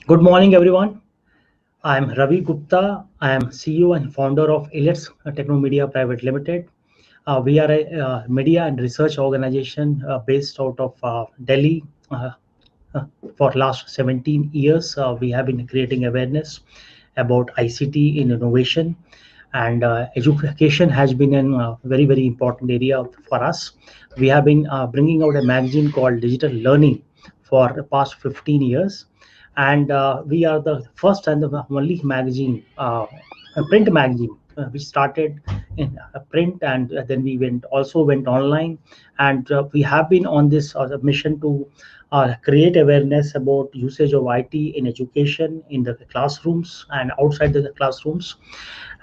Good morning, everyone. I'm Ravi Gupta. I am CEO and founder of Illets Technomedia Private Limited. We are a media and research organization based out of Delhi. Uh, for last 17 years, we have been creating awareness about ICT in innovation, and education has been a very important area for us. We have been bringing out a magazine called Digital Learning for the past 15 years, and we are the first and the only magazine, a print magazine, which started in a print, and then we went online, and we have been on this mission to create awareness about usage of IT in education in the classrooms and outside the classrooms.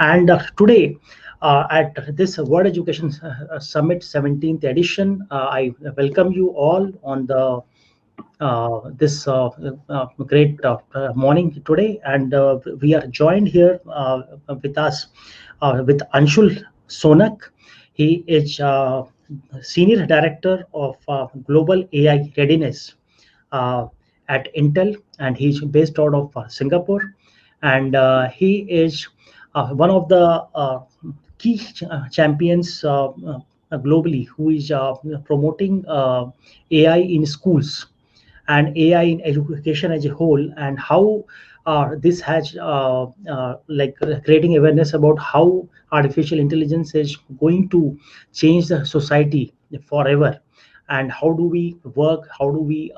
And today, at this World Education Summit 17th edition, I welcome you all on the this great morning today, and we are joined here with us with Anshul Sonak. He is Senior Director of Global AI Readiness uh, at Intel, and he's based out of Singapore. And he is one of the key champions globally who is promoting AI in schools and AI in education as a whole, and how this has creating awareness about how artificial intelligence is going to change the society forever, and how do we work, how do we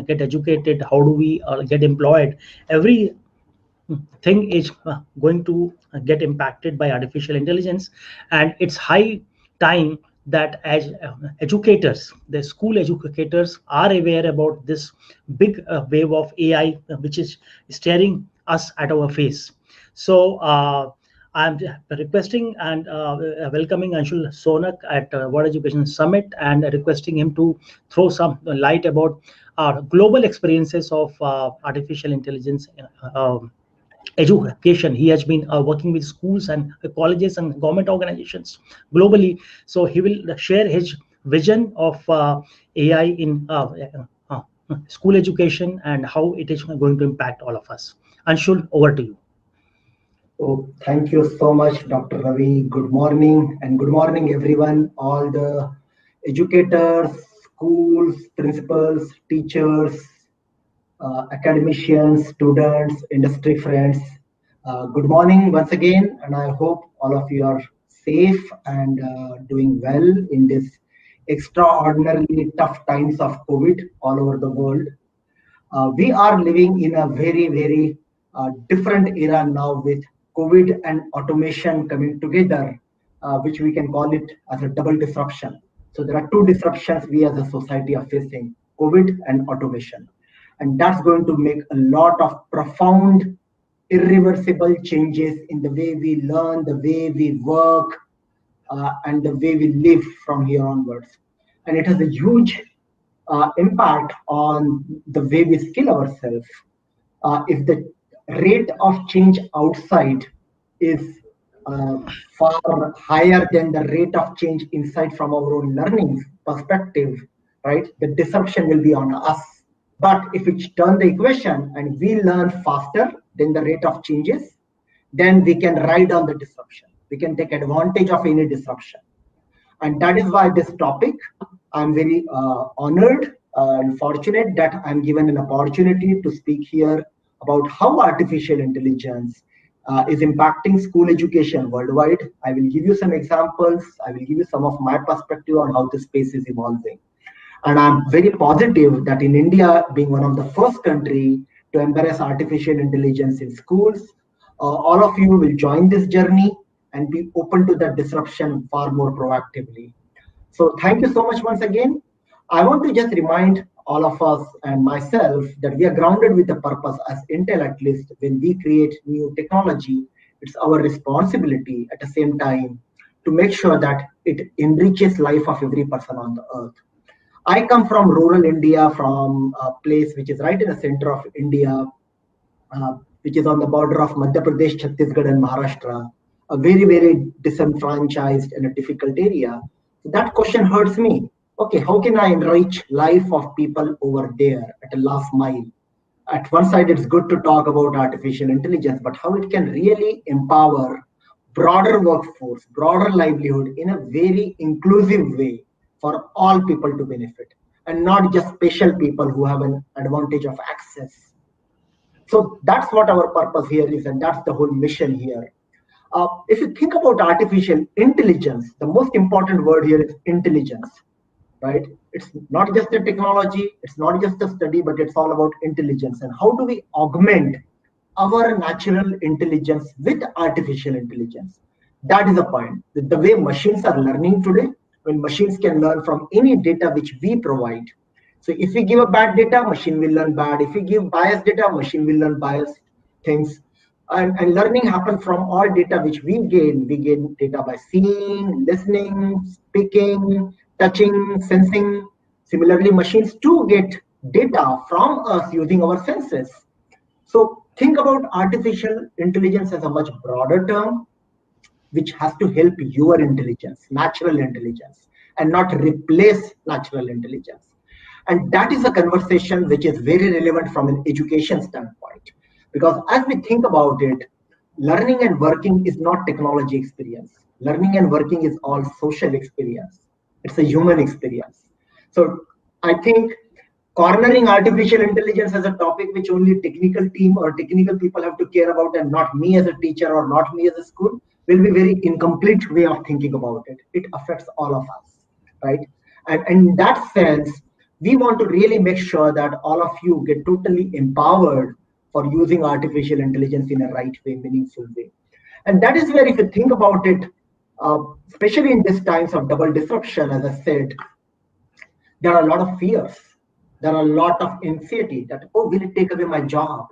get educated, how do we get employed. Every thing is going to get impacted by artificial intelligence, and it's high time that as educators, the school educators, are aware about this big wave of AI which is staring us at our face. So I'm requesting and welcoming Anshul Sonak at World Education Summit, and requesting him to throw some light about global experiences of artificial intelligence education. He has been working with schools and colleges and government organizations globally. So he will share his vision of AI in school education and how it is going to impact all of us. Anshul, over to you. Oh, thank you so much, Dr. Ravi. Good morning, and good morning, everyone, all the educators, schools, principals, teachers, academicians, students, industry friends. Good morning once again, and I hope all of you are safe and doing well in this extraordinarily tough times of COVID all over the world. We are living in a very different era now with COVID and automation coming together, which we can call it as a double disruption. So there are two disruptions we as a society are facing: COVID and automation. And that's going to make a lot of profound, irreversible changes in the way we learn, the way we work, and the way we live from here onwards. And it has a huge impact on the way we skill ourselves. If the rate of change outside is uh, far higher than the rate of change inside from our own learning perspective, right, the disruption will be on us. But if we turn the equation and we learn faster than the rate of changes, then we can ride on the disruption. We can take advantage of any disruption. And that is why this topic, I'm very honored and fortunate that I'm given an opportunity to speak here about how artificial intelligence is impacting school education worldwide. I will give you some examples. I will give you some of my perspective on how this space is evolving. And I'm very positive that in India, being one of the first country to embrace artificial intelligence in schools, all of you will join this journey and be open to that disruption far more proactively. So thank you so much once again. I want to just remind all of us and myself that we are grounded with the purpose as Intel. At least when we create new technology, it's our responsibility at the same time to make sure that it enriches life of every person on the earth. I come from rural India, from a place which is right in the center of India, which is on the border of Madhya Pradesh, Chhattisgarh, and Maharashtra, a very disenfranchised and a difficult area. So that question hurts me. Okay, how can I enrich life of people over there at a last mile? at one side, it's good to talk about artificial intelligence, but how it can really empower broader workforce, broader livelihood in a very inclusive way for all people to benefit, and not just special people who have an advantage of access. So that's what our purpose here is, and that's the whole mission here. If you think about artificial intelligence, the most important word here is intelligence, right? It's not just a technology, it's not just a study, but it's all about intelligence. And how do we augment our natural intelligence with artificial intelligence? That is the point. The way machines are learning today, when machines can learn from any data which we provide. So if we give a bad data, machine will learn bad. If we give biased data, machine will learn biased things. And learning happens from all data which we gain. We gain data by seeing, listening, speaking, touching, sensing. Similarly, machines too get data from us using our senses. So think about artificial intelligence as a much broader term, which has to help your intelligence, natural intelligence, and not replace natural intelligence. And that is a conversation which is very relevant from an education standpoint. Because as we think about it, learning and working is not technology experience. Learning and working is all social experience. It's a human experience. So I think cornering artificial intelligence as a topic which only technical team or technical people have to care about, and not me as a teacher or not me as a school, will be very incomplete way of thinking about it. It affects all of us, right? And in that sense, we want to really make sure that all of you get totally empowered for using artificial intelligence in a right way, meaningful way. And that is where, if you think about it, especially in these times of double disruption, as I said, there are a lot of fears. There are a lot of anxiety that, oh, will it take away my job?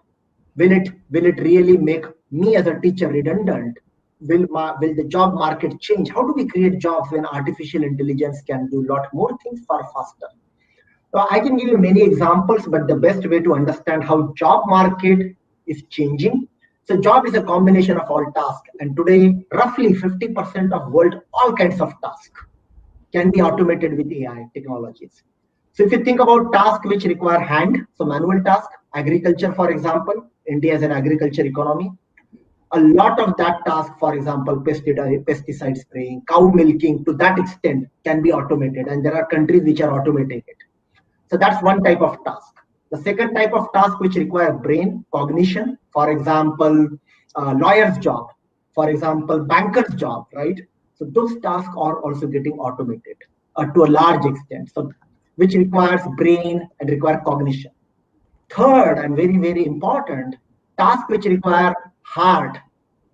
Will it really make me as a teacher redundant? Will the job market change? How do we create jobs when artificial intelligence can do a lot more things far faster? So I can give you many examples, but the best way to understand how job market is changing. So job is a combination of all tasks, and today roughly 50% of world all kinds of tasks can be automated with AI technologies. So if you think about tasks which require hand, so manual task, agriculture, for example, India is an agriculture economy. A lot of that task, for example, pesticide spraying, cow milking, to that extent can be automated. And there are countries which are automating it. So that's one type of task. The second type of task which require brain cognition, for example, lawyer's job, for example, banker's job, right? So those tasks are also getting automated to a large extent. So which requires brain and require cognition. Third, and very, very important, tasks which require heart,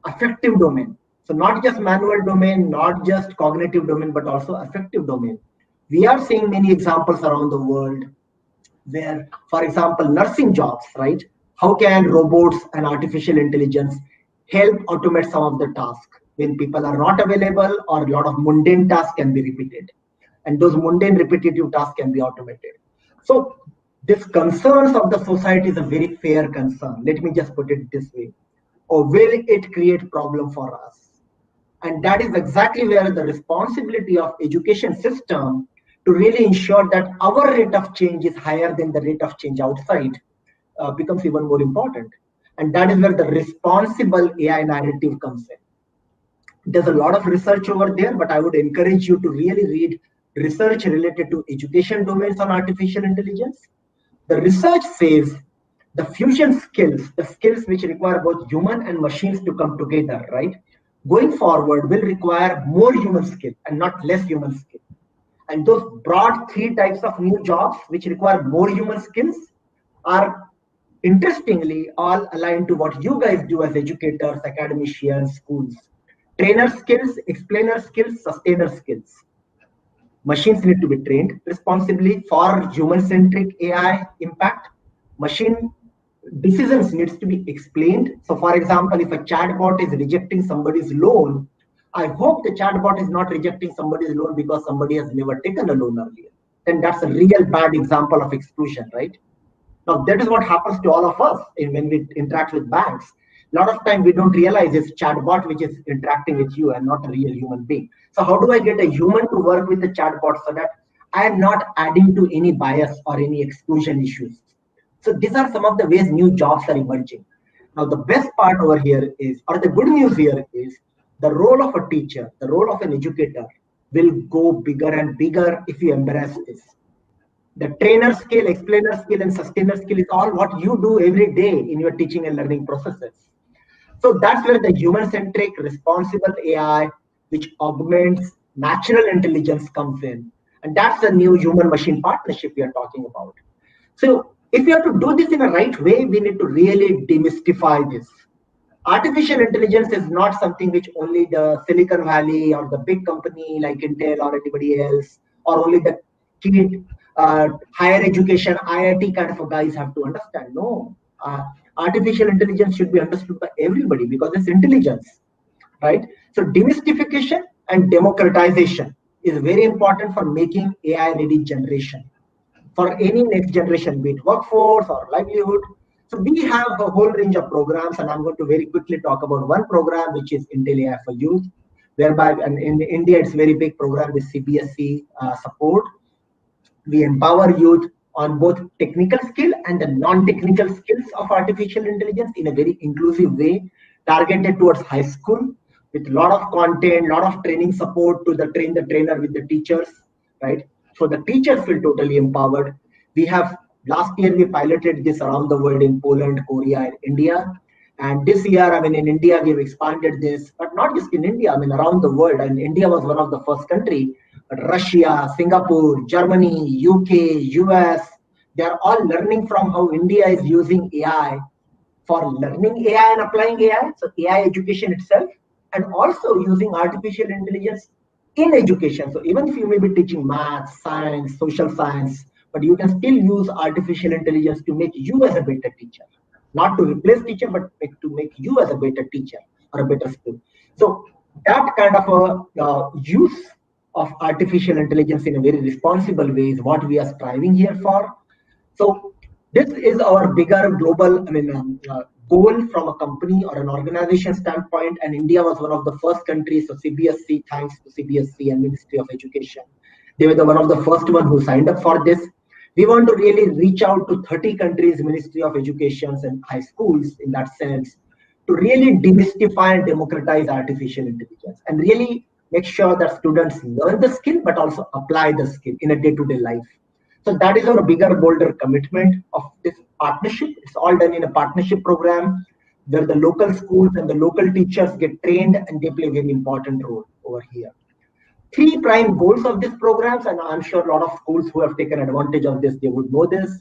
affective domain. So not just manual domain, not just cognitive domain, but also affective domain. We are seeing many examples around the world where, for example, nursing jobs, right? How can robots and artificial intelligence help automate some of the tasks when people are not available, or a lot of mundane tasks can be repeated? And those mundane repetitive tasks can be automated. So this concerns of the society is a very fair concern. Let me just put it this way. Or will it create problem for us? And that is exactly where the responsibility of education system to really ensure that our rate of change is higher than the rate of change outside becomes even more important. And that is where the responsible AI narrative comes in. There's a lot of research over there, but I would encourage you to really read research related to education domains on artificial intelligence. The research says the fusion skills, the skills which require both human and machines to come together, right? Going forward will require more human skill and not less human skill. And those broad three types of new jobs which require more human skills are interestingly all aligned to what you guys do as educators, academicians, schools. Trainer skills, explainer skills, sustainer skills. Machines need to be trained responsibly for human-centric AI impact. Machine decisions needs to be explained. So for example, if a chatbot is rejecting somebody's loan, I hope the chatbot is not rejecting somebody's loan because somebody has never taken a loan earlier. Then that's a real bad example of exclusion, right? Now, that is what happens to all of us when we interact with banks. A lot of time we don't realize it's chatbot which is interacting with you and not a real human being. So how do I get a human to work with the chatbot so that I am not adding to any bias or any exclusion issues? So these are some of the ways new jobs are emerging. Now, the best part over here is, or the good news here is, the role of a teacher, the role of an educator will go bigger and bigger if you embrace this. The trainer skill, explainer skill, and sustainer skill is all what you do every day in your teaching and learning processes. So that's where the human-centric, responsible AI, which augments natural intelligence, comes in. And that's the new human-machine partnership we are talking about. So if you have to do this in a right way, we need to really demystify this. Artificial intelligence is not something which only the Silicon Valley or the big company like Intel or anybody else, or only the kid, higher education, IIT kind of guys have to understand. No, artificial intelligence should be understood by everybody because it's intelligence, right? So demystification and democratization is very important for making AI ready generation for any next generation, be it workforce or livelihood. So we have a whole range of programs, and I'm going to very quickly talk about one program, which is Intel AI for Youth, whereby, and in India, it's a very big program with CBSE support. We empower youth on both technical skill and the non-technical skills of artificial intelligence in a very inclusive way, targeted towards high school, with a lot of content, lot of training support to the trainer with the teachers, right? So the teachers feel totally empowered. We have, last year we piloted this around the world in Poland, Korea, and India. And this year, I mean, in India, we've expanded this, but not just in India, I mean, around the world. And India was one of the first country. But Russia, Singapore, Germany, UK, US, they are all learning from how India is using AI for learning AI and applying AI. So AI education itself, and also using artificial intelligence in education. So even if you may be teaching math, science, social science, but you can still use artificial intelligence to make you as a better teacher, not to replace teacher, but to make you as a better teacher or a better student. So that kind of a use of artificial intelligence in a very responsible way is what we are striving here for. So this is our bigger global, goal from a company or an organization standpoint. And India was one of the first countries. So CBSE, thanks to CBSE and Ministry of Education, they were one of the first one who signed up for this. We want to really reach out to 30 countries, Ministry of Education and high schools in that sense, to really demystify and democratize artificial intelligence and really make sure that students learn the skill, but also apply the skill in a day-to-day life. So that is our bigger, bolder commitment of this partnership. It's all done in a partnership program where the local schools and the local teachers get trained, and they play a very important role over here. Three prime goals of these programs, and I'm sure a lot of schools who have taken advantage of this, they would know this.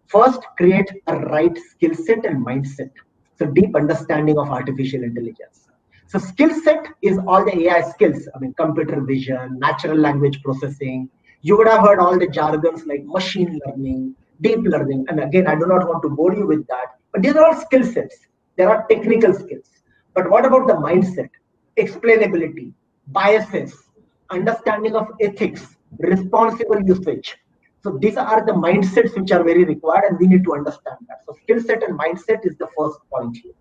First, create a right skill set and mindset. So deep understanding of artificial intelligence. So skill set is all the AI skills. I mean, computer vision, natural language processing. You would have heard all the jargons like machine learning, deep learning. And again, I do not want to bore you with that, but these are all skill sets. There are technical skills. But what about the mindset, explainability, biases, understanding of ethics, responsible usage? So these are the mindsets which are very required, and we need to understand that. So skill set and mindset is the first point here.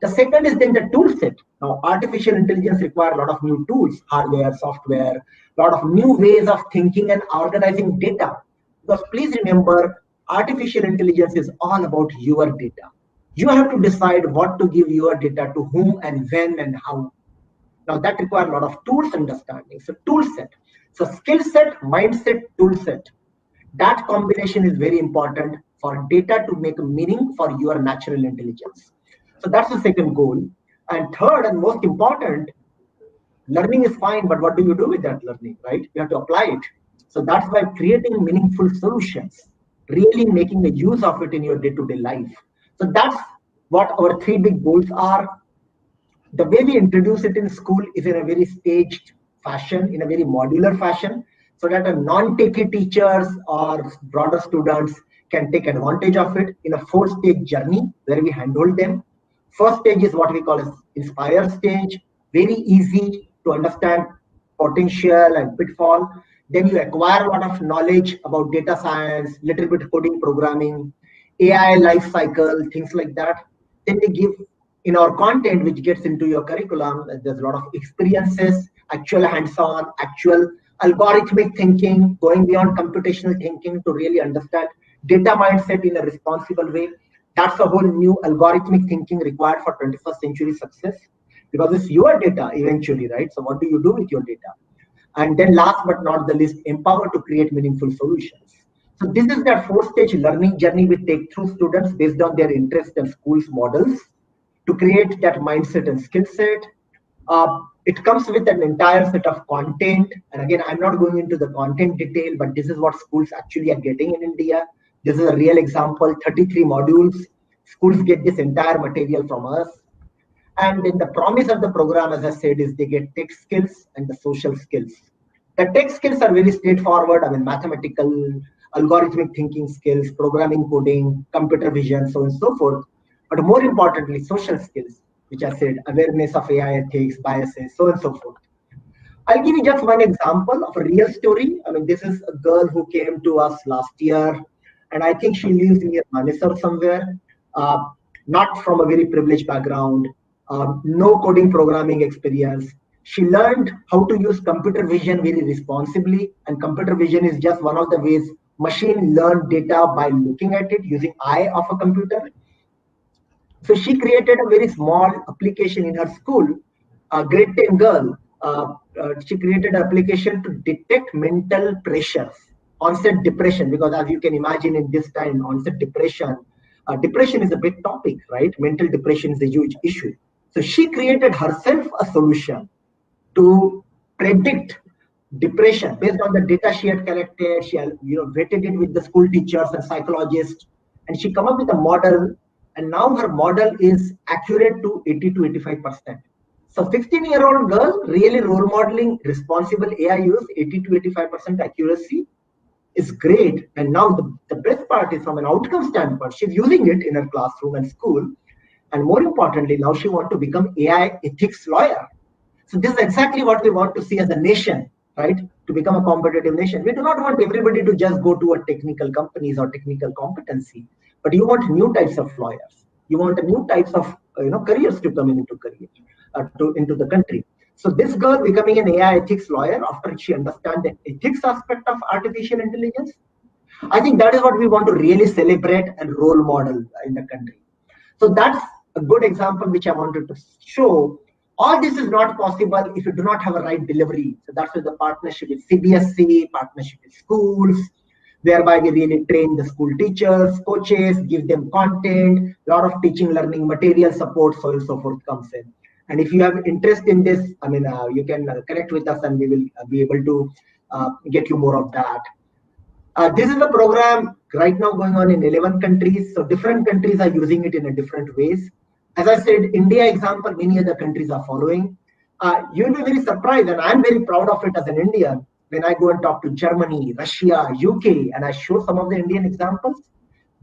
The second is then the tool set. Now, artificial intelligence requires a lot of new tools, hardware, software, a lot of new ways of thinking and organizing data. Because please remember, artificial intelligence is all about your data. You have to decide what to give your data to whom and when and how. Now that requires a lot of tools understanding. So tool set. So skill set, mindset, tool set. That combination is very important for data to make a meaning for your natural intelligence. So that's the second goal. And third and most important, learning is fine, but what do you do with that learning, right? You have to apply it. So that's why creating meaningful solutions, really making a use of it in your day-to-day life. So that's what our three big goals are. The way we introduce it in school is in a very staged fashion, in a very modular fashion, so that a non-techie teachers or broader students can take advantage of it in a 4-stage journey where we handhold them. First stage is what we call as inspire stage, very easy to understand potential and pitfall. Then you acquire a lot of knowledge about data science, little bit coding, programming, AI life cycle, things like that. Then we give in our content, which gets into your curriculum, there's a lot of experiences, actual hands-on, actual algorithmic thinking, going beyond computational thinking to really understand data mindset in a responsible way. That's a whole new algorithmic thinking required for 21st century success, because it's your data eventually, right? So what do you do with your data? And then last but not the least, empower to create meaningful solutions. So this is that 4-stage learning journey we take through students based on their interest and schools models to create that mindset and skill set. It comes with an entire set of content. And again, I'm not going into the content detail, but this is what schools actually are getting in India. This is a real example, 33 modules. Schools get this entire material from us. And then the promise of the program, as I said, is they get tech skills and the social skills. The tech skills are very straightforward. I mean, mathematical, algorithmic thinking skills, programming, coding, computer vision, so on and so forth. But more importantly, social skills, which I said, awareness of AI ethics, biases, so on and so forth. I'll give you just one example of a real story. I mean, this is a girl who came to us last year, and I think she lives near Manesar somewhere, not from a very privileged background, no coding programming experience. She learned how to use computer vision very responsibly, and computer vision is just one of the ways machine learn data by looking at it using eye of a computer. So she created a very small application in her school, a grade 10 girl. She created an application to detect mental pressures, onset depression, because as you can imagine in this time, onset depression, depression is a big topic, right? Mental depression is a huge issue. So she created herself a solution to predict depression based on the data she had collected. She had, vetted it with the school teachers and psychologists, and she come up with a model. And now her model is accurate to 80 to 85%. So 16-year-old girl really role modeling responsible AI use, 80 to 85% accuracy is great. And now the best part is from an outcome standpoint, she's using it in her classroom and school. And more importantly, now she wants to become AI ethics lawyer. So this is exactly what we want to see as a nation, right? To become a competitive nation. We do not want everybody to just go to a technical companies or technical competency, but you want new types of lawyers. You want new types of careers to come into the country. So this girl becoming an AI ethics lawyer after she understands the ethics aspect of artificial intelligence, I think that is what we want to really celebrate and role model in the country. So that's a good example which I wanted to show. All this is not possible if you do not have a right delivery. So that's why the partnership with CBSE, partnership with schools, whereby we really train the school teachers, coaches, give them content, a lot of teaching, learning, material support, so on and so forth comes in. And if you have interest in this, I mean, you can connect with us and we will be able to get you more of that. This is a program right now going on in 11 countries. So different countries are using it in a different ways. As I said, India example, many other countries are following. You'll be very surprised, and I'm very proud of it as an Indian. When I go and talk to Germany, Russia, UK, and I show some of the Indian examples,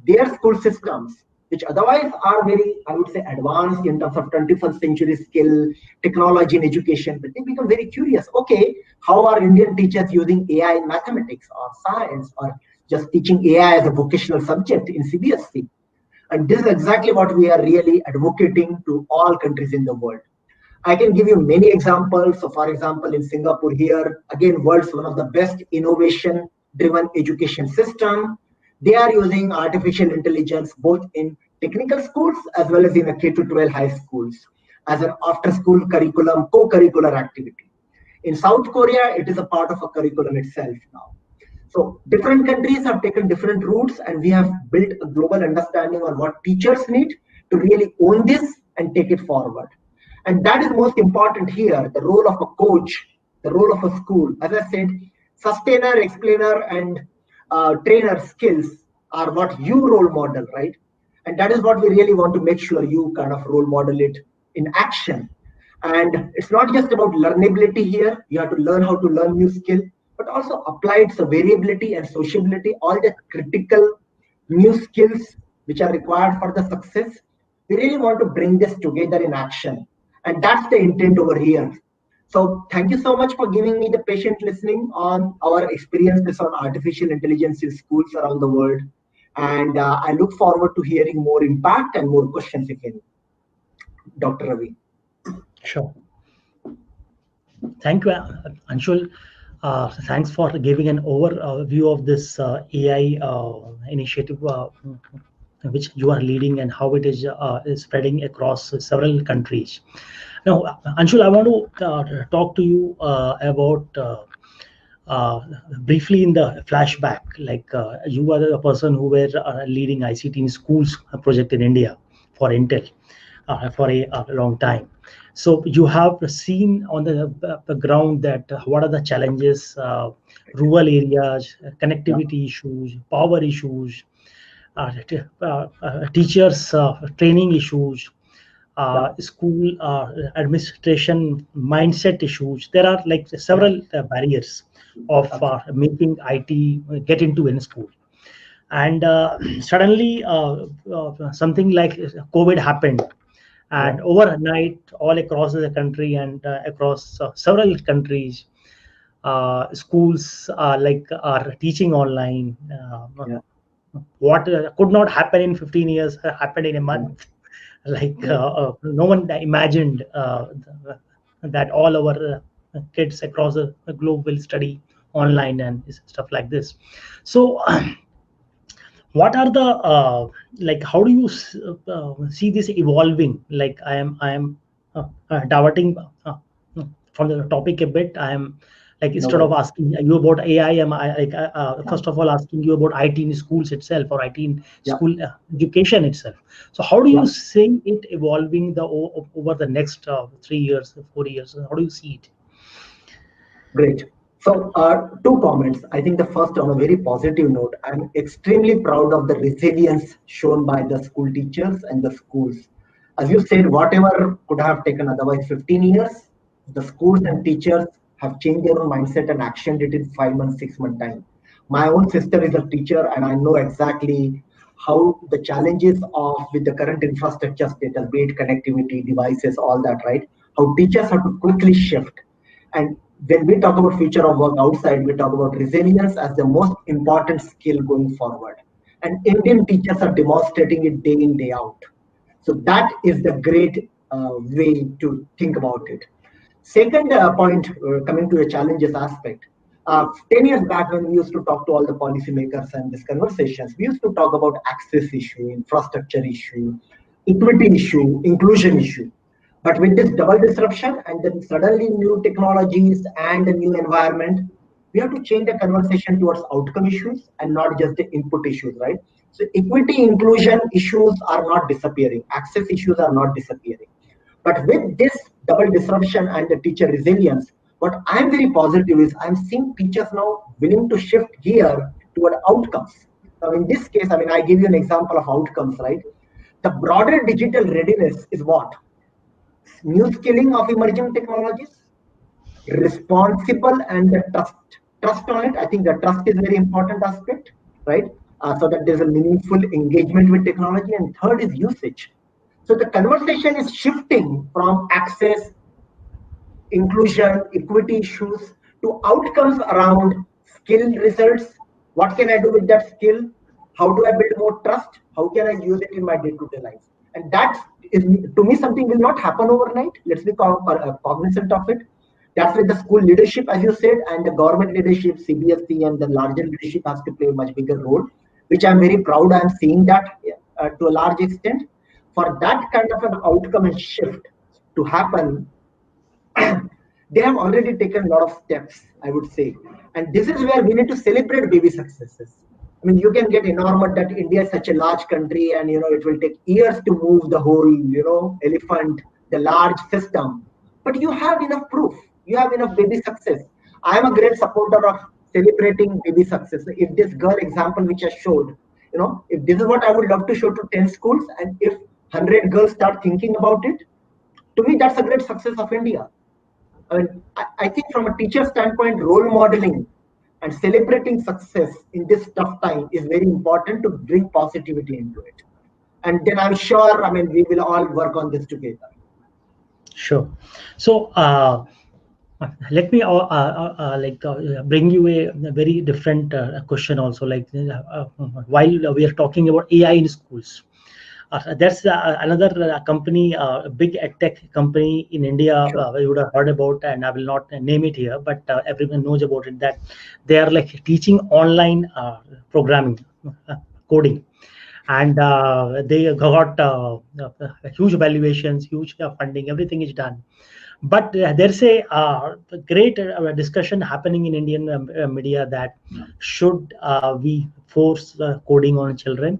their school systems, which otherwise are very, I would say, advanced in terms of 21st century skill, technology and education, but they become very curious. Okay, how are Indian teachers using AI in mathematics or science or just teaching AI as a vocational subject in CBSE? And this is exactly what we are really advocating to all countries in the world. I can give you many examples. So for example, in Singapore here, again, world's one of the best innovation-driven education system. They are using artificial intelligence both in technical schools as well as in a K-12 high schools as an after-school curriculum, co-curricular activity. In South Korea, it is a part of a curriculum itself now. So different countries have taken different routes, and we have built a global understanding on what teachers need to really own this and take it forward. And that is most important here, the role of a coach, the role of a school. As I said, sustainer, explainer, and trainer skills are what you role model, right? And that is what we really want to make sure you kind of role model it in action. And it's not just about learnability here. You have to learn how to learn new skill, but also applied so variability and sociability, all the critical new skills which are required for the success. We really want to bring this together in action. And that's the intent over here. So thank you so much for giving me the patient listening on our experiences on artificial intelligence in schools around the world. And I look forward to hearing more impact and more questions if any. Dr. Ravi. Sure. Thank you, Anshul. Thanks for giving an overview of this AI initiative, which you are leading, and how it is spreading across several countries. Now, Anshul, I want to talk to you about uh, briefly in the flashback. Like you are the person who were leading ICT in schools project in India for Intel for a long time. So you have seen on the ground that what are the challenges, rural areas, connectivity issues, power issues, teachers training issues, school administration mindset issues. There are like several barriers of making IT get into any school. And suddenly something like COVID happened, and overnight all across the country and across several countries, schools are teaching online. What could not happen in 15 years happened in a month. Like no one imagined that all our kids across the globe will study online and stuff like this. So what are the like how do you see this evolving? Like I am diverting from the topic a bit. I am like, instead of asking you about AI, am I like first of all asking you about IT in schools itself, or IT in school education itself. So how do you see it evolving over the next 3 years, 4 years? How do you see it? Great. So, two comments. I think the first, on a very positive note, I'm extremely proud of the resilience shown by the school teachers and the schools. As you said, whatever could have taken otherwise 15 years, the schools and teachers have changed their own mindset and actioned it in 5 months, 6 month time. My own sister is a teacher, and I know exactly how the challenges of with the current infrastructure status, be it connectivity, devices, all that, right? How teachers have to quickly shift. And when we talk about future of work outside, we talk about resilience as the most important skill going forward. And Indian teachers are demonstrating it day in, day out. So that is the great way to think about it. Second point, coming to a challenges aspect. 10 years back, when we used to talk to all the policymakers and these conversations, we used to talk about access issue, infrastructure issue, equity issue, inclusion issue. But with this double disruption and then suddenly new technologies and a new environment, we have to change the conversation towards outcome issues and not just the input issues, right? So equity inclusion issues are not disappearing. Access issues are not disappearing. But with this double disruption and the teacher resilience, what I'm very positive is I'm seeing teachers now willing to shift gear toward outcomes. Now, in this case, I mean, I give you an example of outcomes, right? The broader digital readiness is what? New skilling of emerging technologies, responsible and the trust on it. I think the trust is very important aspect, right? So that there's a meaningful engagement with technology. And third is usage. So the conversation is shifting from access, inclusion, equity issues to outcomes around skill results. What can I do with that skill? How do I build more trust? How can I use it in my day-to-day life? And that is, to me, something will not happen overnight. Let's be cognizant of it. That's where the school leadership, as you said, and the government leadership, CBSE, and the larger leadership has to play a much bigger role, which I'm very proud I'm seeing that to a large extent. For that kind of an outcome and shift to happen, they have already taken a lot of steps, I would say. And this is where we need to celebrate baby successes. I mean, you can get enormous that India is such a large country and, it will take years to move the whole, elephant, the large system. But you have enough proof. You have enough baby success. I am a great supporter of celebrating baby success. If this girl example, which I showed, if this is what I would love to show to 10 schools, and if 100 girls start thinking about it, to me, that's a great success of India. I mean, I think from a teacher standpoint, role modeling and celebrating success in this tough time is very important to bring positivity into it. And then I'm sure, I mean, we will all work on this together. Sure. So let me bring you a very different question also. Like while we are talking about AI in schools, There's another company, a big tech company in India, Sure. you would have heard about, and I will not name it here, but everyone knows about it, that they are like teaching online programming, coding. And they got huge valuations, huge funding, everything is done. But there's a great discussion happening in Indian media that should we force coding on children?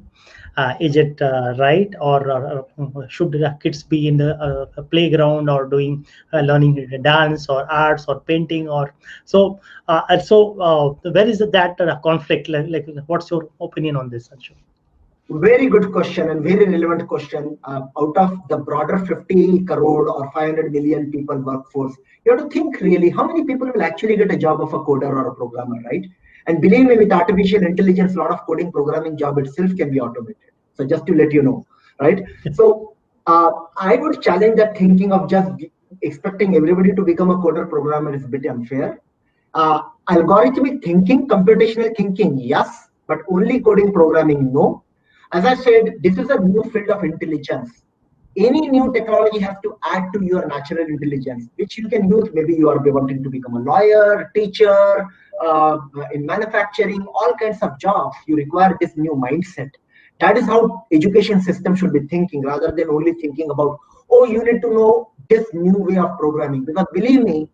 Is it right, or should the kids be in the playground or doing learning dance or arts or painting? Or so and so where is that conflict? Like, what's your opinion on this, Anshu? Very good question and very relevant question. Out of the broader 50 crore or 500 million people workforce, you have to think really how many people will actually get a job of a coder or a programmer, right? And believe me, with artificial intelligence, a lot of coding programming job itself can be automated. So just to let you know, right? So I would challenge that thinking of just expecting everybody to become a coder programmer is a bit unfair. Algorithmic thinking, computational thinking, yes, but only coding programming, no. As I said, this is a new field of intelligence. Any new technology has to add to your natural intelligence, which you can use. Maybe you are wanting to become a lawyer, teacher, in manufacturing, all kinds of jobs. You require this new mindset. That is how education system should be thinking, rather than only thinking about, oh, you need to know this new way of programming. Because believe me,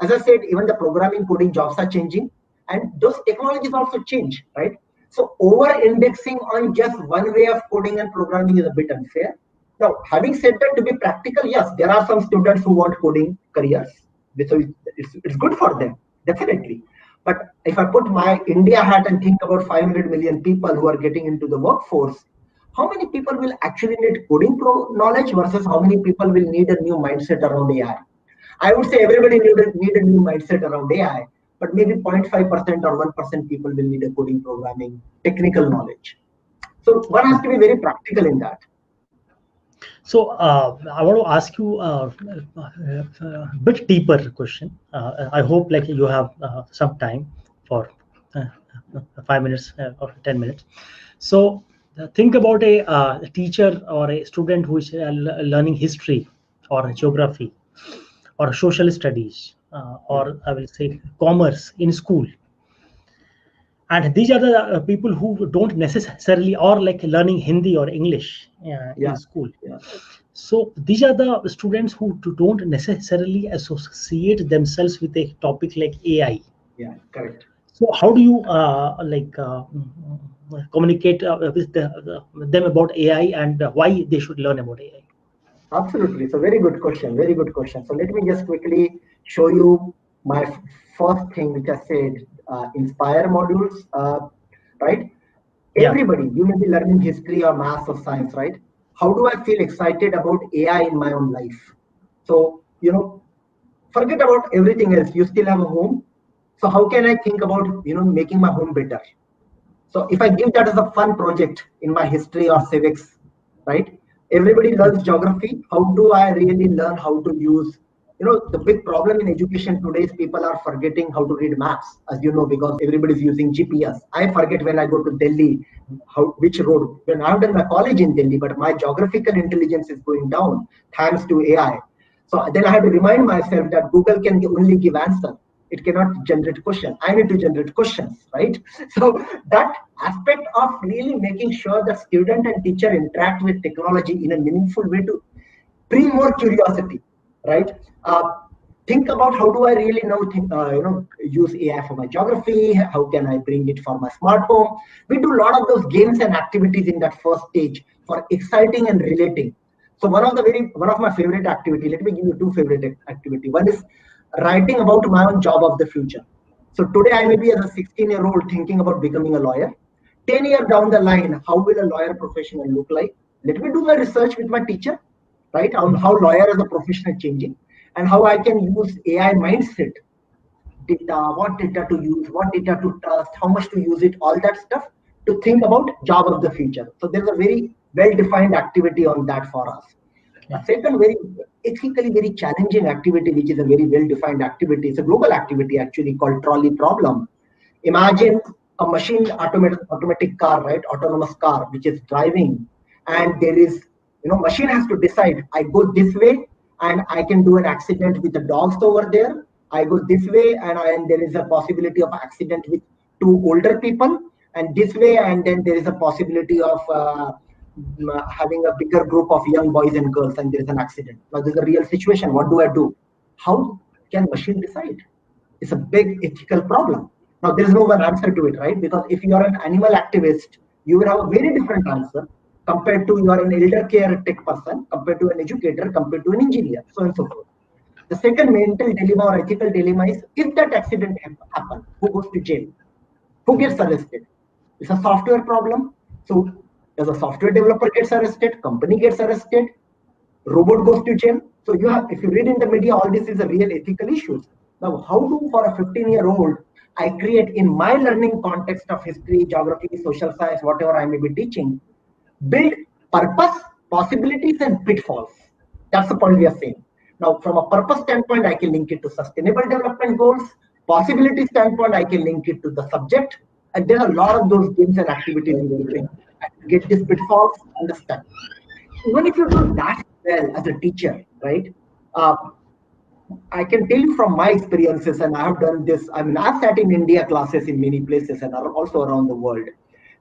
as I said, even the programming coding jobs are changing, and those technologies also change, right? So over-indexing on just one way of coding and programming is a bit unfair. Now, having said that, to be practical, yes, there are some students who want coding careers, so it's good for them, definitely. But if I put my India hat and think about 500 million people who are getting into the workforce, how many people will actually need coding knowledge versus how many people will need a new mindset around AI? I would say everybody need a new mindset around AI, but maybe 0.5% or 1% people will need a coding programming technical knowledge. So one has to be very practical in that. So I want to ask you a bit deeper question. I hope like you have some time for 5 minutes or 10 minutes. So think about a teacher or a student who is learning history or geography or social studies, or I will say commerce in school. And these are the people who don't necessarily, or like learning Hindi or English Yeah. in school. Yeah. So these are the students who don't necessarily associate themselves with a topic like AI. Yeah, correct. So how do you communicate with them about AI and why they should learn about AI? Absolutely. So very good question. Very good question. So let me just quickly show you my first thing, which I said, inspire modules, right? Yeah. Everybody, you may be learning history or maths or science, right? How do I feel excited about AI in my own life? So, forget about everything else. You still have a home. So how can I think about, making my home better? So if I give that as a fun project in my history or civics, right? Everybody learns geography. How do I really learn how to use, the big problem in education today is people are forgetting how to read maps, as you know, because everybody's using GPS. I forget when I go to Delhi, which road. When I've done my college in Delhi, but my geographical intelligence is going down thanks to AI. So then I have to remind myself that Google can only give answer. It cannot generate question. I need to generate questions, right? So that aspect of really making sure that student and teacher interact with technology in a meaningful way to bring more curiosity, right? Think about how do I really use AI for my geography? How can I bring it for my smart home? We do a lot of those games and activities in that first stage for exciting and relating. So one of my favorite activity. Let me give you two favorite activity. One is writing about my own job of the future. So today I may be as a 16-year-old thinking about becoming a lawyer. 10 years down the line, how will a lawyer professional look like? Let me do my research with my teacher, right? On how lawyer as a profession is changing and how I can use AI mindset, data, what data to use, what data to trust, how much to use it, all that stuff to think about job of the future. So there's a very well-defined activity on that for us. A second very ethically very challenging activity, which is a very well-defined activity, it's a global activity actually called trolley problem. Imagine a machine automatic car, right? Autonomous car, which is driving, and there is, machine has to decide, I go this way and I can do an accident with the dogs over there. I go this way and there is a possibility of accident with two older people, and this way, and then there is a possibility of having a bigger group of young boys and girls, and there is an accident. Now there's a real situation. What do I do? How can machine decide? It's a big ethical problem. Now there is no one answer to it, right? Because if you are an animal activist, you will have a very different answer compared to you are an elder care tech person, compared to an educator, compared to an engineer, so and so forth. The second mental dilemma or ethical dilemma is, if that accident happens, who goes to jail? Who gets arrested? It's a software problem. So as a software developer gets arrested, company gets arrested, robot goes to jail. So you have, if you read in the media, all this is a real ethical issues. Now, how do for a 15-year-old I create in my learning context of history, geography, social science, whatever I may be teaching, build purpose, possibilities, and pitfalls? That's the point we are saying. Now, from a purpose standpoint, I can link it to sustainable development goals. Possibility standpoint, I can link it to the subject. And there are a lot of those games and activities in between. And get these pitfalls, understand. Even if you do that well as a teacher, right? Uh, I can tell you from my experiences, and I have done this. I mean, I've sat in India classes in many places and also around the world.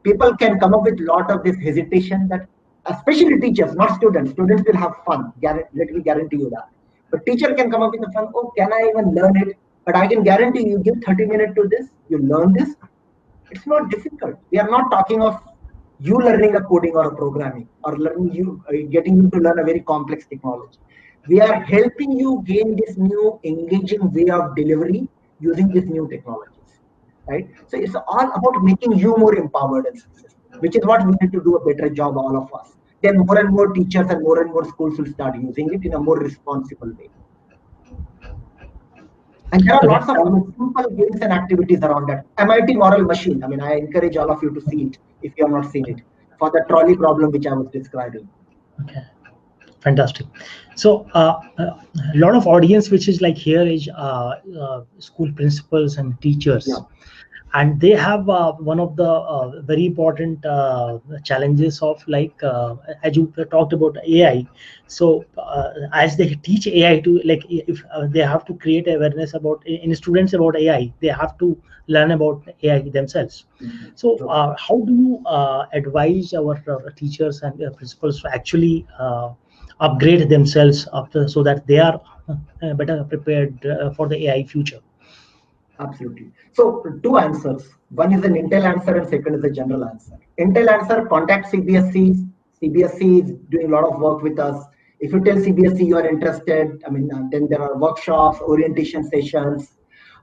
People can come up with a lot of this hesitation that, especially teachers, not students. Students will have fun. Let me guarantee you that. But teacher can come up with the fun. Oh, can I even learn it? But I can guarantee you give 30 minutes to this, you learn this. It's not difficult. We are not talking of you learning a coding or a programming or learning you getting you to learn a very complex technology. We are helping you gain this new engaging way of delivery using these new technologies, right? So it's all about making you more empowered and successful, which is what we need to do a better job, all of us. Then more and more teachers and more schools will start using it in a more responsible way. And there are Okay. lots of simple games and activities around that. MIT Moral Machine. I mean, I encourage all of you to see it if you have not seen it, for the trolley problem which I was describing. Okay. Fantastic. So a lot of audience which is like here is school principals and teachers. Yeah. And they have one of the very important challenges of like as you talked about AI. So as they teach AI to, like, if they have to create awareness about in students about AI, they have to learn about AI themselves. Mm-hmm. So how do you advise our teachers and principals to actually upgrade themselves after, so that they are better prepared for the AI future? Absolutely. So two answers. One is an Intel answer and second is a general answer. Intel answer, contact CBSE. CBSE is doing a lot of work with us. If you tell CBSE you are interested, I mean, then there are workshops, orientation sessions.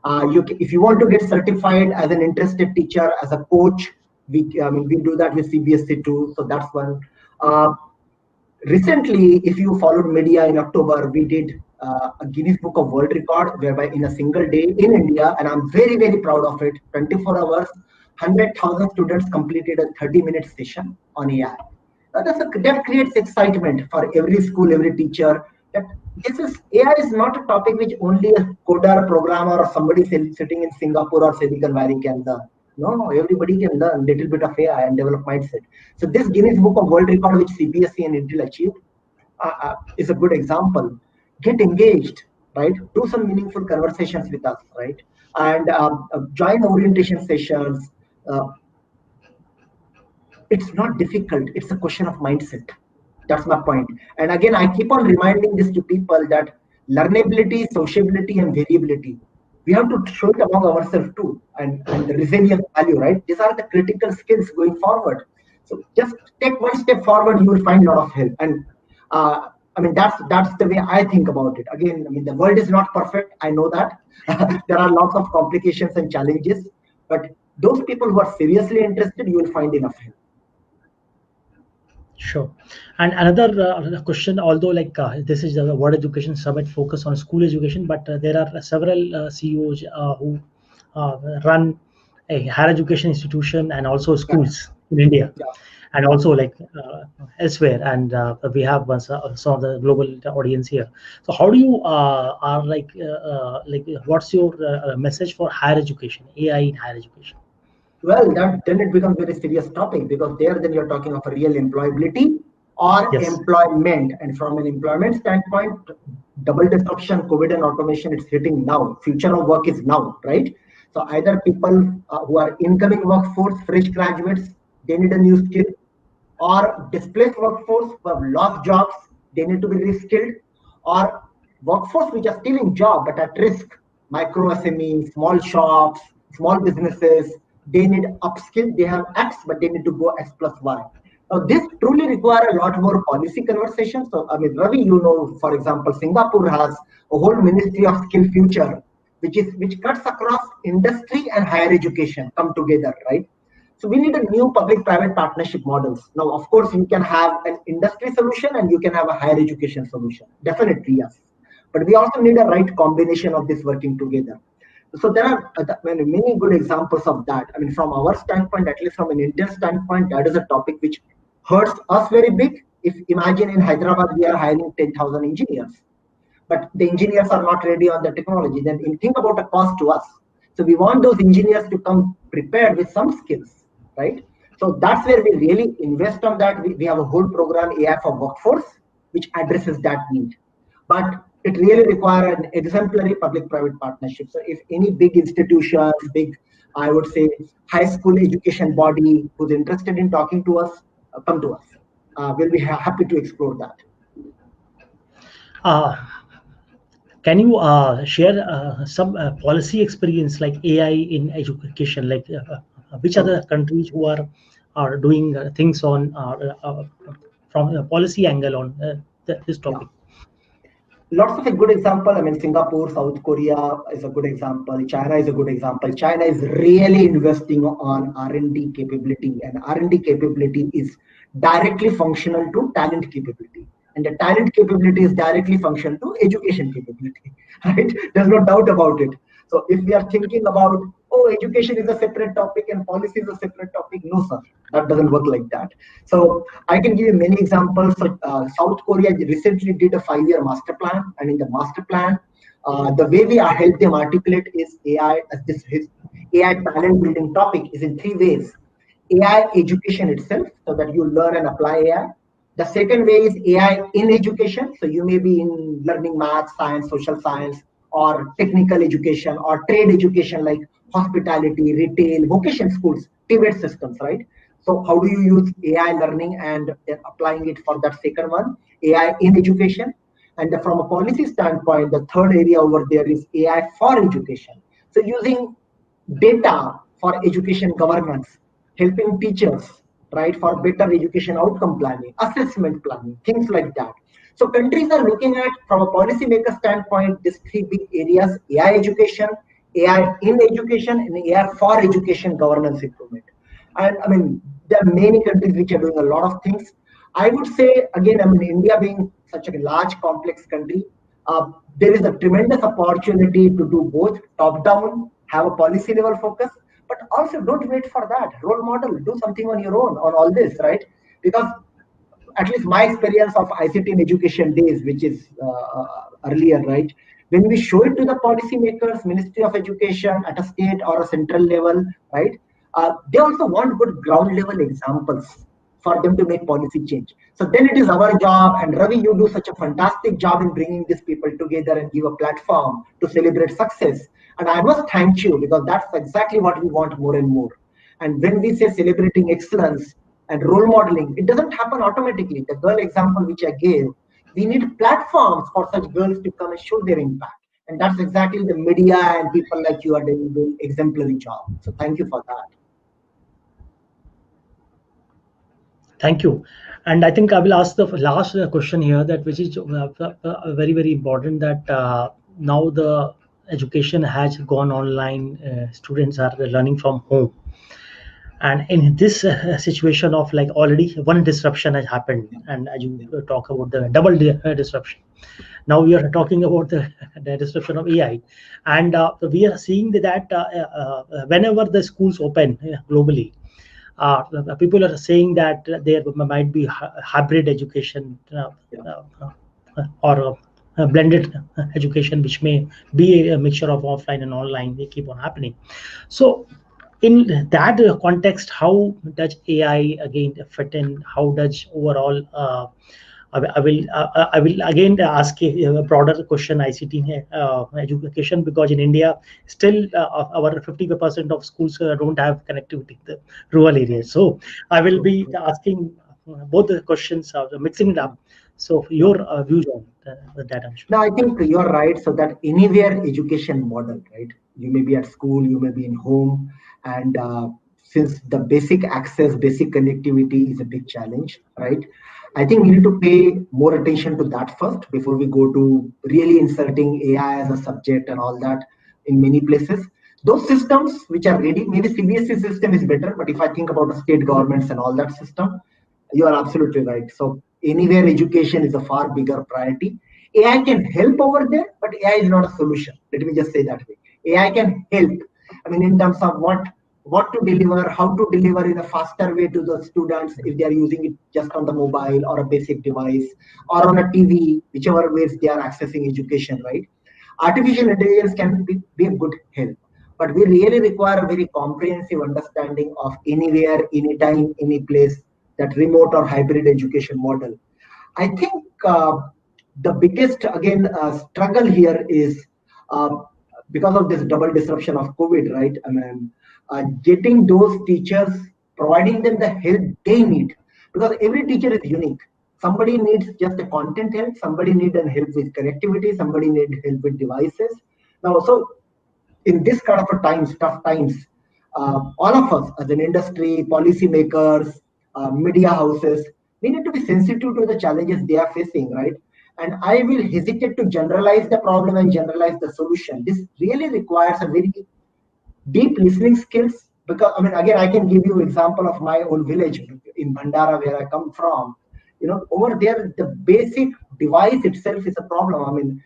If you want to get certified as an interested teacher, as a coach, we do that with CBSE too. So that's one. Recently, if you followed media in October, we did a Guinness Book of World Record, whereby in a single day in India, and I'm very, very proud of it, 24 hours, 100,000 students completed a 30-minute session on AI. That creates excitement for every school, every teacher. That AI is not a topic which only a coder, programmer, or somebody sitting in Singapore or Silicon Valley can learn. No, everybody can learn a little bit of AI and develop mindset. So this Guinness Book of World Record, which CBSE and Intel achieved, is a good example. Get engaged, right? Do some meaningful conversations with us, right? And join orientation sessions. It's not difficult. It's a question of mindset. That's my point. And again, I keep on reminding this to people that learnability, sociability, and variability, we have to show it among ourselves too. And the resilience value, right? These are the critical skills going forward. So just take one step forward, you will find a lot of help. And that's the way I think about it. Again, the world is not perfect. I know that. There are lots of complications and challenges. But those people who are seriously interested, you will find enough help. Sure. And another question, although like this is the World Education Summit focus on school education, but there are several CEOs who run a higher education institution and also schools in India, and also like elsewhere. And we have some of the global audience here. So how do you are like what's your message for higher education, AI in higher education? Well, then it becomes very serious topic, because then you're talking of a real employability. or Yes. employment. And from an employment standpoint, double disruption, COVID and automation, it's hitting now. Future of work is now, right? So either people who are incoming workforce, fresh graduates, they need a new skill, or displaced workforce who have lost jobs, they need to be reskilled, or workforce which are still in job but at risk, micro SMEs, small shops, small businesses, they need upskill. They have X, but they need to go X plus Y. Now, this truly require a lot more policy conversation. So, I mean, Ravi, you know, for example, Singapore has a whole Ministry of Skill Future, which cuts across industry and higher education come together, right? So we need a new public-private partnership models. Now, of course, you can have an industry solution and you can have a higher education solution. Definitely, yes. But we also need a right combination of this working together. So there are many good examples of that. I mean, from our standpoint, at least from an Indian standpoint, that is a topic which hurts us very big. If imagine in Hyderabad, we are hiring 10,000 engineers, but the engineers are not ready on the technology, then think about the cost to us. So we want those engineers to come prepared with some skills, right? So that's where we really invest on that. We have a whole program, AI for Workforce, which addresses that need. But it really requires an exemplary public-private partnership. So if any big institutions, big, I would say, high school education body who's interested in talking to us, come to us. We'll be happy to explore that. Can you share some policy experience like AI in education? Like which other countries who are doing things on from a policy angle on this topic? Yeah. Lots of a good example. I mean, Singapore, South Korea is a good example. China is a good example. China is really investing on R&D capability, and R&D capability is directly functional to talent capability. And the talent capability is directly functional to education capability, right? There's no doubt about it. So if we are thinking about, oh, education is a separate topic and policy is a separate topic, no, sir, that doesn't work like that. So I can give you many examples. So, South Korea recently did a 5-year master plan, and in the master plan, the way we help them articulate is AI as his AI talent building topic is in 3 ways. AI education itself, so that you learn and apply AI. The second way is AI in education. So you may be in learning math, science, social science, or technical education, or trade education like hospitality, retail, vocation schools, TVET systems, right? So how do you use AI learning and applying it for that second one, AI in education? And from a policy standpoint, the third area over there is AI for education. So using data for education governance, helping teachers, right, for better education outcome planning, assessment planning, things like that. So countries are looking at, from a policymaker standpoint, these 3 big areas: AI education, AI in education, and AI for education governance improvement. And I mean, there are many countries which are doing a lot of things. I would say, again, I mean, India being such a large, complex country, there is a tremendous opportunity to do both top down, have a policy level focus, but also don't wait for that. Role model, do something on your own on all this, right? Because at least my experience of ICT in education days, which is earlier, right? When we show it to the policymakers, Ministry of Education at a state or a central level, right? They also want good ground level examples for them to make policy change. So then it is our job, and Ravi, you do such a fantastic job in bringing these people together and give a platform to celebrate success. And I must thank you, because that's exactly what we want more and more. And when we say celebrating excellence and role modeling, it doesn't happen automatically. The girl example which I gave, we need platforms for such girls to come and show their impact. And that's exactly the media and people like you are doing exemplary job. So thank you for that. Thank you. And I think I will ask the last question here, that which is very, very important, that now the education has gone online, students are learning from home. And in this situation of like already one disruption has happened, and as you talk about the double disruption, now we are talking about the disruption of AI, and we are seeing that whenever the schools open globally, people are saying that there might be hybrid education or blended education, which may be a mixture of offline and online. They keep on happening. So in that context, how does AI again fit in? How does overall? I will again ask a broader question, ICT education, because in India still our 50% of schools don't have connectivity in the rural areas. So I will be asking both the questions, mixing it up. So your views on that, Anshu. No, I think you're right. So that anywhere education model, right? You may be at school, you may be in home, and since the basic access, basic connectivity is a big challenge, right? I think we need to pay more attention to that first before we go to really inserting AI as a subject and all that in many places. Those systems which are ready, maybe CBSE system is better, but if I think about the state governments and all that system, you are absolutely right. So anywhere education is a far bigger priority. AI can help over there, but AI is not a solution. Let me just say that way. AI can help. I mean, in terms of what to deliver, how to deliver in a faster way to the students if they are using it just on the mobile or a basic device or on a TV, whichever ways they are accessing education, right? Artificial intelligence can be a good help, but we really require a very comprehensive understanding of anywhere, anytime, any place, that remote or hybrid education model. I think the biggest, again, struggle here is uh, because of this double disruption of COVID, right? I mean, getting those teachers, providing them the help they need, because every teacher is unique. Somebody needs just a content help, somebody needs help with connectivity, somebody needs help with devices. Now, so in this kind of a times, tough times, all of us as an industry, policymakers, media houses, we need to be sensitive to the challenges they are facing, right? And I will hesitate to generalize the problem and generalize the solution. This really requires a very deep listening skills, because I mean, again, I can give you example of my own village in Bhandara where I come from. You know, over there the basic device itself is a problem. I mean,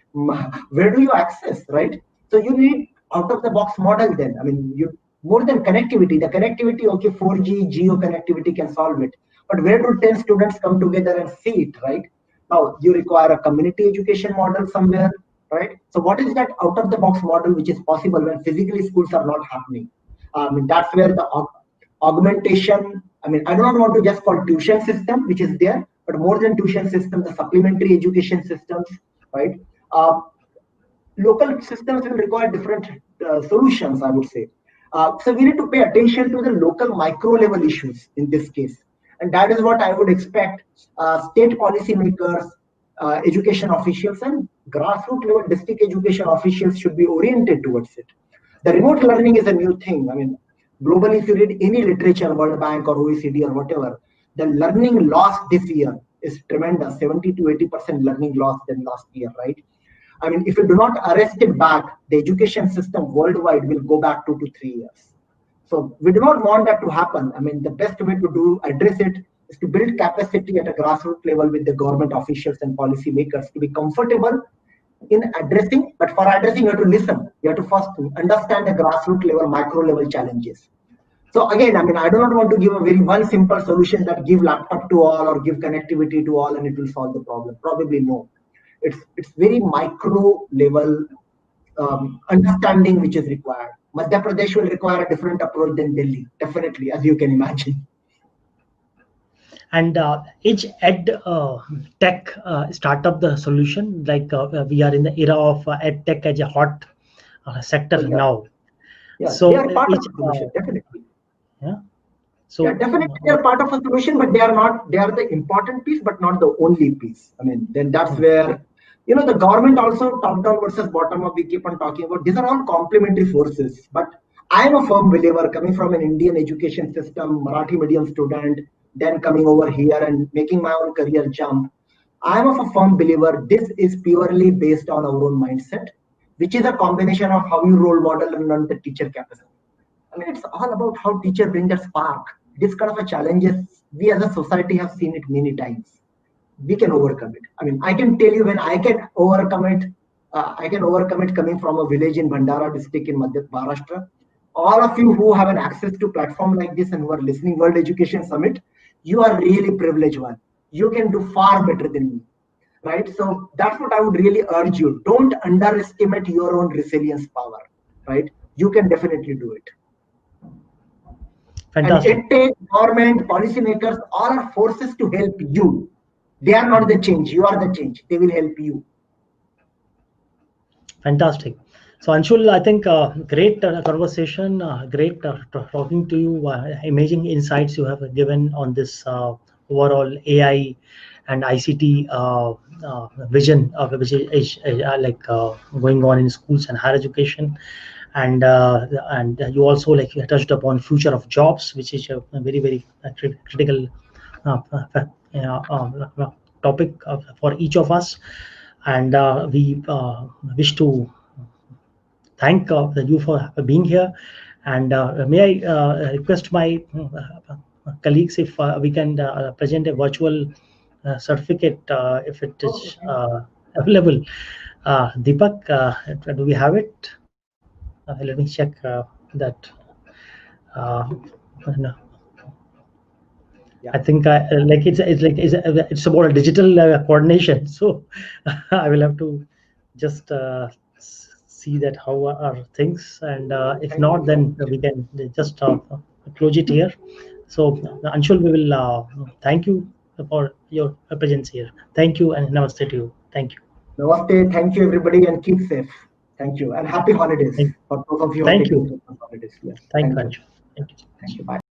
where do you access, right? So you need out of the box model. Then I mean, you more than connectivity, the connectivity, okay, 4G geo connectivity can solve it, but where do 10 students come together and see it, right? Now you require a community education model somewhere, right? So what is that out of the box model which is possible when physically schools are not happening? I mean, that's where the augmentation, I mean, I do not want to just call tuition system, which is there, but more than tuition system, the supplementary education systems, right? Uh, Local systems will require different solutions, I would say. So we need to pay attention to the local micro level issues in this case. And that is what I would expect state policymakers, education officials, and grassroots level district education officials should be oriented towards it. The remote learning is a new thing. I mean, globally, if you read any literature, World Bank or OECD or whatever, the learning loss this year is tremendous, 70 to 80% learning loss than last year, right? I mean, if you do not arrest it back, the education system worldwide will go back 2 to 3 years. So we do not want that to happen. I mean, the best way to do address it is to build capacity at a grassroots level with the government officials and policymakers to be comfortable in addressing. But for addressing, you have to listen. You have to first understand the grassroots level, micro level challenges. So again, I mean, I do not want to give a very one simple solution that give laptop to all or give connectivity to all and it will solve the problem. Probably no. It's very micro level understanding which is required. Madhya Pradesh will require a different approach than Delhi, definitely, as you can imagine. And each ed tech startup the solution, like we are in the era of ed tech as a hot sector So yeah, now. yeah, they So are part of each the solution, definitely. yeah. Yeah, So definitely they are part of a solution, but they are not. They are the important piece, but not the only piece. I mean, then that's where the government also top down versus bottom up. We keep on talking about these are all complementary forces. But I am a firm believer, coming from an Indian education system, Marathi medium student, then coming over here and making my own career jump. I am of a firm believer. This is purely based on our own mindset, which is a combination of how you role model and learn the teacher capacity. I mean, it's all about how teacher bring that spark. This kind of a challenges, we as a society have seen it many times. We can overcome it. I mean, I can tell you when I can overcome it. I can overcome it coming from a village in Bandara district in Madhya Maharashtra. All of you who have an access to platform like this and who are listening World Education Summit, you are really privileged one. You can do far better than me, right? So that's what I would really urge you. Don't underestimate your own resilience power, right? You can definitely do it. Fantastic. And EdTech, government, policymakers, all are forces to help you. They are not the change. You are the change. They will help you. Fantastic. So Anshul, I think great conversation, great talking to you. Amazing insights you have given on this overall AI and ICT vision of which is like going on in schools and higher education, and you also like you touched upon future of jobs, which is a very critical topic for each of us, and we wish to thank you for being here. And may I request my colleagues if we can present a virtual certificate if it is available. Deepak, do we have it? Let me check that. Uh, no. Yeah. I think like it's about a digital coordination. So I will have to just see that how are things, and if Thank not, you. then we can just close it here. So Anshul, we will thank you for your presence here. Thank you, and namaste to you. Thank you. Namaste. Thank you, everybody, and keep safe. Thank you, and happy holidays Thank, for those of you who are thank taking you. Christmas holidays. Yes. Thank you, Thank you. Anshul. Thank you. Thank you. Bye.